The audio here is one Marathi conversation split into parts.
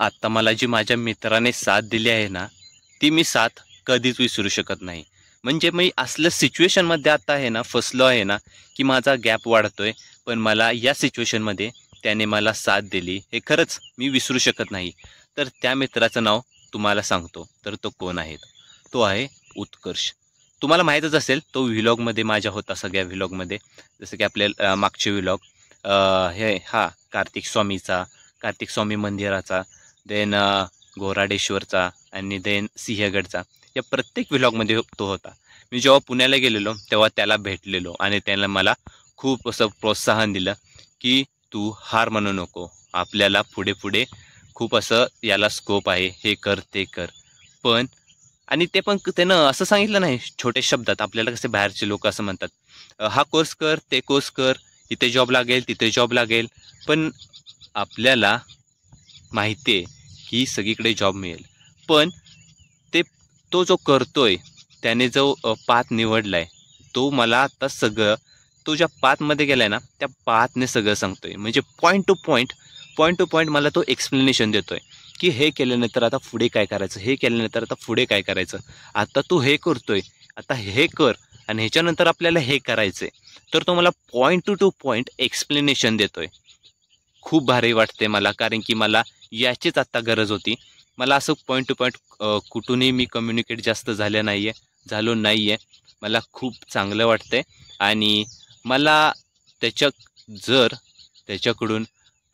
आता मला जी माझ्या मित्राने साथ दिली आहे ना, ती मी साथ कधीच विसरू शकत नाही. म्हणजे मी असल्या सिच्युएशनमध्ये आता आहे ना, फसलो आहे ना, की माझा गॅप वाढतोय. पण मला या सिच्युएशनमध्ये त्याने मला साथ दिली, हे खरंच मी विसरू शकत नाही. तर त्या मित्राचं नाव तुम्हाला सांगतो. तर तो कोण आहे? तो आहे उत्कर्ष. तुम्हाला माहीतच असेल, तो व्लॉगमध्ये माझ्या होता सगळ्या व्लॉगमध्ये. जसं की आपले मागचे व्लॉग, हे कार्तिक स्वामी मंदिराचा, देन घोराडेश्वरचा आणि देन सिंहगडचा, या प्रत्येक व्लॉगमध्ये तो होता. मी जेव्हा पुण्याला गेलेलो तेव्हा त्याला भेटलेलो आणि त्यानं मला खूप असं प्रोत्साहन दिलं की तू हार मानू नको, आपल्याला पुढे पुढे खूप असं याला स्कोप आहे, हे कर ते कर. पण आणि ते पण त्यानं असं सांगितलं नाही छोट्या शब्दात. आपल्याला कसे बाहेरचे लोक असं म्हणतात, हा कोर्स कर, ते कोर्स कर, इथे जॉब लागेल, तिथे जॉब लागेल. पण आपल्याला माहिती आहे की सगळीकडे जॉब मिळेल. पण ते तो जो करतोय, त्याने जो पाथ निवडलाय, तो मला आता सगळं, तो ज्या पाथमध्ये गेलाय ना, त्या पाथने सगळं सांगतोय. म्हणजे पॉईंट टू पॉईंट मला तो एक्सप्लेनेशन देतोय की हे केल्यानंतर आता पुढे काय करायचं, हे केल्यानंतर आता पुढे काय करायचं, आता तू हे करतोय, आता हे कर, आणि ह्याच्यानंतर आपल्याला हे करायचंय. तर तो मला पॉईंट टू पॉईंट एक्सप्लेनेशन देतोय. खूप भारी वाटते मला, कारण की मला याचीच आत्ता गरज होती. मला असं पॉईंट टू पॉईंट कुठूनही मी कम्युनिकेट जास्त झालो नाही आहे. मला खूप चांगलं वाटतंय. आणि मला त्याच्या जर त्याच्याकडून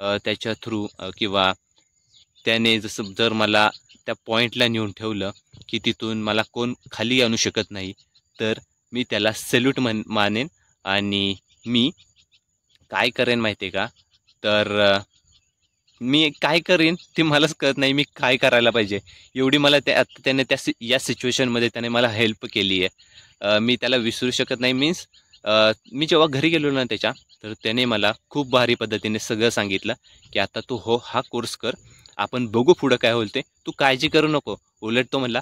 त्याच्या थ्रू किंवा त्याने जसं जर मला त्या पॉईंटला नेऊन ठेवलं की तिथून मला कोण खाली आणू शकत नाही, तर मी त्याला सॅल्यूट मानेन. आणि मी काय करेन माहिती आहे का? तर मी काय करीन ते मलाच कळत नाही, मी काय करायला पाहिजे. एवढी मला त्याने या सिच्युएशनमध्ये त्याने मला हेल्प केली आहे. मी त्याला विसरू शकत नाही. मीन्स मी जेव्हा घरी गेलो ना त्याच्या, तर त्याने मला खूप भारी पद्धतीने सगळं सांगितलं की आता तू हा कोर्स कर, आपण बघू पुढं काय होईल ते, तू काळजी करू नको. उलट तो म्हणला,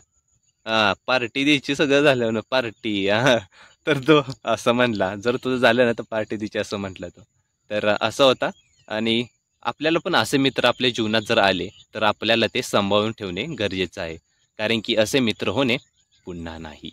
पार्टी द्यायची, सगळं झालं ना पार्टी. तर तो असं म्हणला, जर तुझं झालं ना तर पार्टी द्यायची, असं म्हटलं तो. तर असं होता. आणि आपल्याला पण असे मित्र आपल्या जीवनात जर आले, तर आपल्याला ते सांभाळून ठेवणे गरजेचं आहे. कारण की असे मित्र होणे पुन्हा नाही.